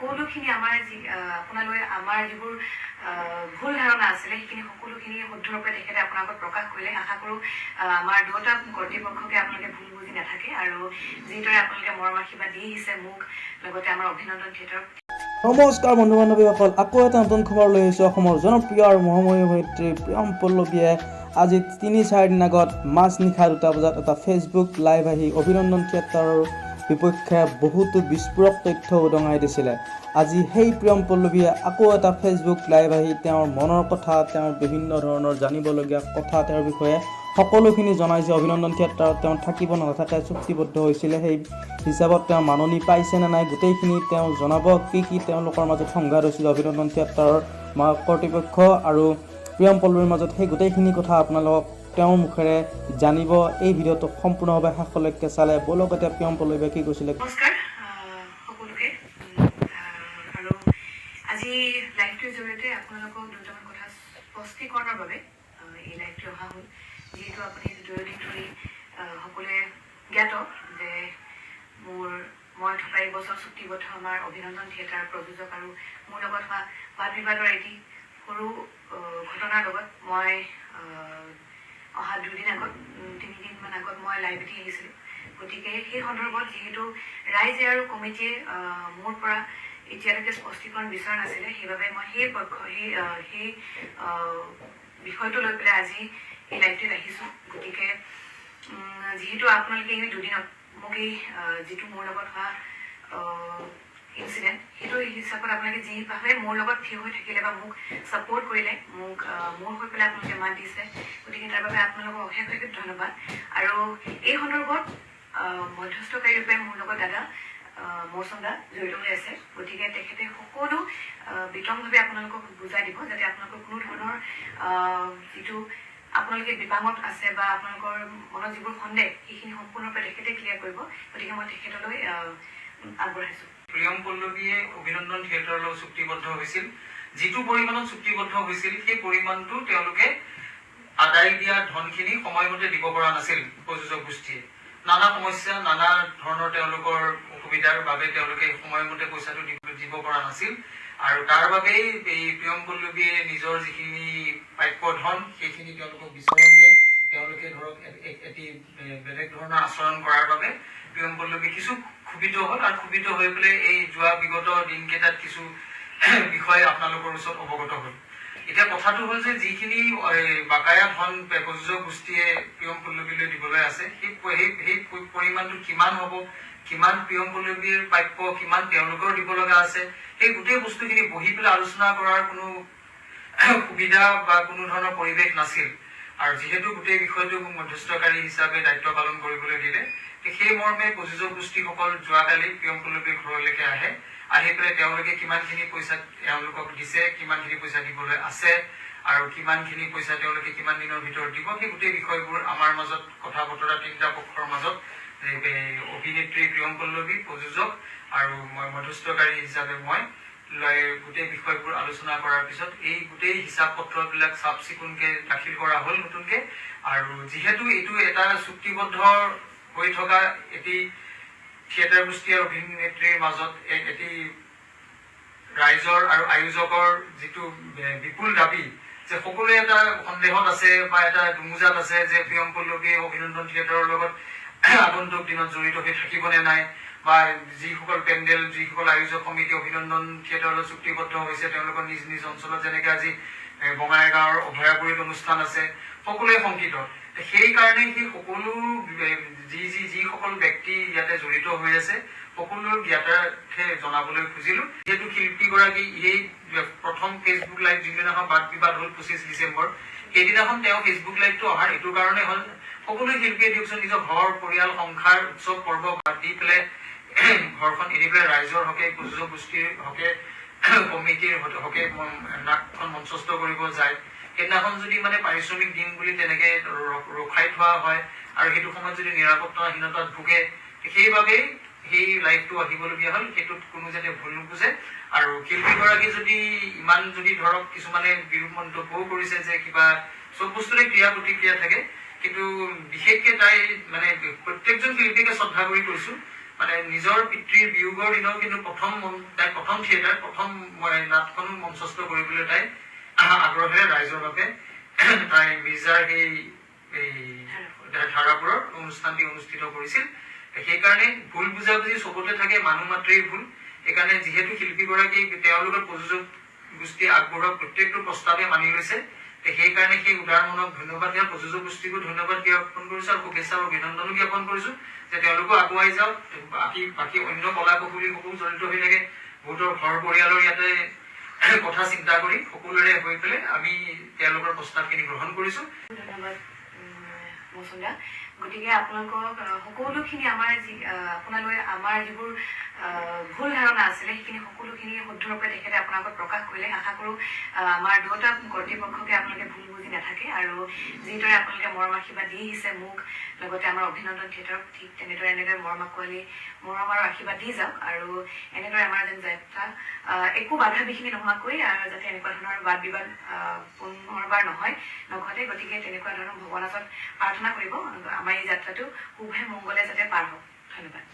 সকলোখিনি আমাৰ যি আপোনালোকে আমাৰ যিবোৰ ভুল ধাৰণা আছিলে সেইখিনি সকলোখিনি শুদ্ধৰূপে তেখেতে আপোনাৰ আগত প্ৰকাশ কৰিলে। আশা কৰোঁ আমাৰ দুয়োটা কৰ্তৃপক্ষকে আপোনালোকে ভুল বুজি নাথাকে আৰু যিদৰে আপোনালোকে মৰম আশীৰ্বাদ দি আহিছে মোক লগতে আমাৰ অভিনন্দন থিয়েটাৰক। নমস্কাৰ বন্ধু বান্ধৱীসকল, আকৌ এটা নতুন খবৰ লৈ আহিছোঁ। অসমৰ জনপ্ৰিয় আৰু মহাময়ী অভিনেত্ৰী প্ৰিয়ম পল্লৱীয়ে আজি ৩-৪ দিন আগত মাজনিশা ২টা বজাত এটা ফেচবুক লাইভ আহি অভিনন্দন থিয়েটাৰৰ বিপক্ষে বহুতো বিস্ফোৰক তথ্য উদঙাই দিছিলে। আজি সেই প্ৰিয়ম পল্লৱীয়ে আকৌ এটা ফেচবুক লাইভ আহি তেওঁৰ মনৰ কথা, তেওঁৰ বিভিন্ন ধৰণৰ জানিবলগীয়া কথা, তেওঁৰ বিষয়ে সকলোখিনি জনাইছে। অভিনন্দন থিয়েটাৰত তেওঁ থাকিব নাথাকে চুক্তিবদ্ধ হৈছিলে, সেই হিচাপত তেওঁ মাননি পাইছে নে নাই গোটেইখিনি তেওঁ জনাব। কি তেওঁলোকৰ মাজত সংঘাত হৈছিল অভিনন্দন থিয়েটাৰৰ কৰ্তৃপক্ষ আৰু প্ৰিয়ম পল্লৱীৰ মাজত, সেই গোটেইখিনি কথা আপোনালোকক তেওঁৰ মুখেৰে জানিব। এই ভিডিঅ'টো সম্পূৰ্ণভাৱে শেষলৈকে চালে বলক এতিয়া প্ৰিয়ম পল্লৱীয়ে কি কৈছিলে। নমস্কাৰ সকলোকে। আৰু আজি লাইভটোৰ জৰিয়তে আপোনালোকক দুটামান কথা স্পষ্টীকৰণৰ বাবে এই লাইভটো অহা হ'ল। যিহেতু আপুনি দুদিন ধৰি সকলোৱে জ্ঞাত যে মই থকা এই বছৰ চুক্তিবদ্ধ আমাৰ অভিনন্দন থিয়েটাৰ প্ৰযোজক আৰু মোৰ লগত হোৱা বাদ বিবাদৰ এটি সৰু ঘটনাৰ লগত মই অহা 3 দিন আগত মই লাইভ এটি আহিছিলোঁ। গতিকে সেই সন্দৰ্ভত যিহেতু ৰাইজে আৰু কমিটিয়ে মোৰ পৰা এতিয়ালৈকে স্পষ্টীকৰণ বিচৰা নাছিলে, সেইবাবে মই সেই বিষয়টো লৈ পেলাই আজি এই লাইভটোত আহিছোঁ। গতিকে যিহেতু আপোনালোকে এই দুদিনত মোক এই যিটো মোৰ লগত হোৱা ইনচিডেণ্ট, সেইটো হিচাপত আপোনালোকে যিভাৱে মোৰ লগত থিয় হৈ থাকিলে বা মোক ছাপোৰ্ট কৰিলে, মোৰ হৈ পেলাই আপোনালোকে মাত দিছে, গতিকে তাৰ বাবে আপোনালোকক অশেষ অশেষ ধন্যবাদ। আৰু এই সন্দৰ্ভত মধ্যস্থকাৰী ৰূপে মোৰ লগত দাদা মৌচম দা জড়িত হৈ আছে। গতিকে তেখেতে সকলো বিতংভাৱে আপোনালোকক বুজাই দিব, যাতে আপোনালোকৰ কোনো ধৰণৰ যিটো আপোনালোকে বিপাঙত আছে বা আপোনালোকৰ মনত যিবোৰ সন্দেহ সেইখিনি সম্পূৰ্ণৰূপে তেখেতে ক্লিয়াৰ কৰিব। গতিকে মই তেখেতলৈ আগবঢ়াইছোঁ। প্ৰিয়ম পল্লৱীয়ে অভিনন্দন থিয়েটাৰৰ লগত চুক্তিবদ্ধ হৈছিল। যিটো পৰিমাণত চুক্তিবদ্ধ হৈছিল সেই পৰিমাণটো তেওঁলোকে আদায় দিয়া ধনখিনি সময়মতে দিব পৰা নাছিল। প্ৰযোজক গোষ্ঠীয়ে নানা সমস্যা, নানা ধৰণৰ তেওঁলোকৰ অসুবিধাৰ বাবে তেওঁলোকে সময়মতে পইচাটো দিব পৰা নাছিল। আৰু তাৰ বাবেই এই প্ৰিয়ম পল্লৱীয়ে নিজৰ যিখিনি প্ৰাপ্য ধন সেইখিনি তেওঁলোকক বিচৰণ দিয়ে। তেওঁলোকে ধৰক এটি বেলেগ ধৰণৰ আচৰণ কৰাৰ বাবে প্ৰিয়ম পল্লৱী কিছু ক্ষোভিত হ'ল আৰু ক্ষোভিত হৈ পেলাই এই যোৱা বিগত দিনকেইটাত কিছু বিষয় আপোনালোকৰ ওচৰত অৱগত হ'ল। এতিয়া কথাটো হ'ল যে যিখিনি বাকায়া ধন প্ৰযোজক গোষ্ঠীয়ে প্ৰিয়ম পল্লৱীলৈ দিবলৈ আছে সেই পৰিমাণটো কিমান হ'ব, কিমান প্ৰিয়ম পল্লৱীৰ প্ৰাপ্য, কিমান তেওঁলোকৰ দিব লগা আছে, সেই গোটেই বস্তুখিনি বহি পেলাই আলোচনা কৰাৰ কোনো সুবিধা বা কোনো ধৰণৰ পৰিৱেশ নাছিল। আৰু যিহেতু গোটেই বিষয়টো মধ্যস্থকাৰী হিচাপে দায়িত্ব পালন কৰিবলৈ দিলে, সেই মৰ্মে প্ৰযোজক গোষ্ঠীসকল যোৱাকালি প্ৰিয়ম পল্লৱীৰ ঘৰলৈকে আহি পেলাই তেওঁলোকে কিমানখিনি পইচা তেওঁলোকক দিছে, কিমানখিনি পইচা দিবলৈ আছে আৰু কিমানখিনি পইচা তেওঁলোকে কিমান দিনৰ ভিতৰত দিব, সেই গোটেই বিষয়বোৰ আমাৰ মাজত কথা বতৰা তিনিটা পক্ষৰ মাজত অভিনেত্ৰী প্ৰিয়ম পল্লৱী, প্ৰযোজক আৰু মই মধ্যস্থকাৰী হিচাপে মই গোটেই বিষয়বোৰ আলোচনা কৰাৰ পিছত এই গোটেই হিচাপ পত্ৰবিলাক চাফ চিকুণকে দাখিল কৰা হ'ল নতুনকে। আৰু যিহেতু এইটো এটা চুক্তিবদ্ধ হৈ থকা এটি থিয়েটাৰ গোষ্ঠী আৰু অভিনেত্ৰীৰ মাজত এটি ৰাইজৰ আৰু আয়োজকৰ যিটো বিপুল দাবী যে সকলোৱে এটা সন্দেহত আছে বা এটা দুমোজাত আছে যে প্ৰিয়ম পল্লৱীয়ে অভিনন্দন থিয়েটাৰৰ লগত আগন্তুক দিনত জড়িত হৈ থাকিবনে নাই, বা যিসকল পেণ্ডেল, যিসকল আয়োজক সমিতি অভিনন্দন থিয়েটাৰৰ চুক্তিবদ্ধ হৈছে তেওঁলোকৰ নিজ নিজ অঞ্চলত, যেনেকে আজি বঙাইগাঁৱৰ অভয়াপুৰীত অনুষ্ঠান আছে, সকলোৱে শংকিত। সেইকাৰণে সেই সকলো যিসকল ব্যক্তি ইয়াতে জড়িত হৈ আছে সকলোৰ জ্ঞাতাৰ্থে জনাবলৈ খুজিলো। যিহেতু শিল্পীগৰাকী এই প্ৰথম ফেচবুক লাইভ যিদিনাখন বাদ বিবাদ হ'ল 25 ডিচেম্বৰ, সেইদিনাখন তেওঁ ফেচবুক লাইভটো অহাৰ এইটো কাৰণে হ'ল সকলো শিল্পীয়ে দিয়কচোন নিজৰ ঘৰ, পৰিয়াল, সংসাৰ, উৎসৱ পৰ্ব বাদ দি পেলাই ঘৰখন এৰি পেলাই ৰাইজৰ হকে, প্ৰযোজক গোষ্ঠীৰ হকে, কমিটিৰ হকে নাটখন মঞ্চস্থ কৰিব যায়। সেইদিনাখন যদি পাৰিশ্ৰমিক দিম বুলি তেনেকে ৰখাই থোৱা হয় আৰু সেইটো সময়ত যদি নিৰাপত্তাহীনতাত ভোগে, সেইবাবেই সেই লাইভটো আহিবলগীয়া হ'ল। সেইটোত কোনো যাতে ভুল নুবুজে। আৰু শিল্পীগৰাকী যদি ইমান যদি ধৰক কিছুমানে বিৰূপ মন্তব্যও কৰিছে যে কিবা চব বস্তুৰে ক্ৰিয়া প্ৰতিক্ৰিয়া থাকে, কিন্তু বিশেষকে তাই প্ৰত্যেকজন শিল্পীকে শ্ৰদ্ধা কৰি কৈছো মানে নিজৰ পিতৃৰ বিয়োগৰ দিনাও কিন্তু তাই প্ৰথম থিয়েটাৰ প্ৰথম নাটখন মঞ্চস্থ কৰিবলৈ তাই আগ্ৰহেৰে ৰাইজৰ বাবে তাই মিৰ্জাৰ এই ধাৰাপুৰৰ অনুষ্ঠানটি অনুষ্ঠিত কৰিছিল। সেইকাৰণে ভুল বুজাবুজি চবতে থাকে, মানুহ মাত্ৰেই ভুল। সেইকাৰণে যিহেতু শিল্পীগৰাকী তেওঁলোকৰ প্ৰযোজক গোষ্ঠীয়ে আগবঢ়োৱা প্ৰত্যেকটো প্ৰস্তাৱে মানি লৈছে, সেইকাৰণে সেই উদাৰ মনক ধন্যবাদ দিয়া, প্ৰযোজক গোষ্ঠীকো ধন্যবাদ জ্ঞাপন কৰিছো আৰু শুভেচ্ছা আৰু অভিনন্দনো জ্ঞাপন কৰিছো যে তেওঁলোকো আগুৱাই যাওক। বাকী অন্য কলা কৌশলীসকলো জড়িত হৈ থাকে, বহুতৰ ঘৰ পৰিয়ালৰ ইয়াতে কথা চিন্তা কৰি সকলোৰে হৈ পেলাই আমি তেওঁলোকৰ প্ৰস্তাৱখিনি গ্ৰহণ কৰিছো। ধন্যবাদ মৌচুমদা। গতিকে আপোনালোকক সকলোখিনি আপোনালোকে আমাৰ যিবোৰ ভুল ধাৰণা আছিলে সেইখিনি সকলোখিনি শুদ্ধৰূপে তেখেতে আপোনালোকক প্ৰকাশ কৰিলে। আশা কৰোঁ আমাৰ দুয়োটা কৰ্তৃপক্ষকে আপোনালোকে ভুল বুজি নাথাকে আৰু যিদৰে আপোনালোকে মৰম আশীৰ্বাদ দি আহিছে মোক লগতে আমাৰ অভিনন্দন থিয়েটাৰক, ঠিক তেনেদৰে এনেদৰে মৰম আঁকোৱালি মৰম আৰু আশীৰ্বাদ দি যাওক আৰু এনেদৰে আমাৰ যেন যাত্ৰা একো বাধা বিঘিনি নোহোৱাকৈ যাতে এনেকুৱা ধৰণৰ বাদ বিবাদ পুনৰবাৰ নঘটে। গতিকে তেনেকুৱা ধৰণৰ ভগৱানৰ ওচৰত প্ৰাৰ্থনা কৰিব আমাৰ এই যাত্ৰাটো শুভে মংগলে যাতে পাৰ হওক। ধন্যবাদ।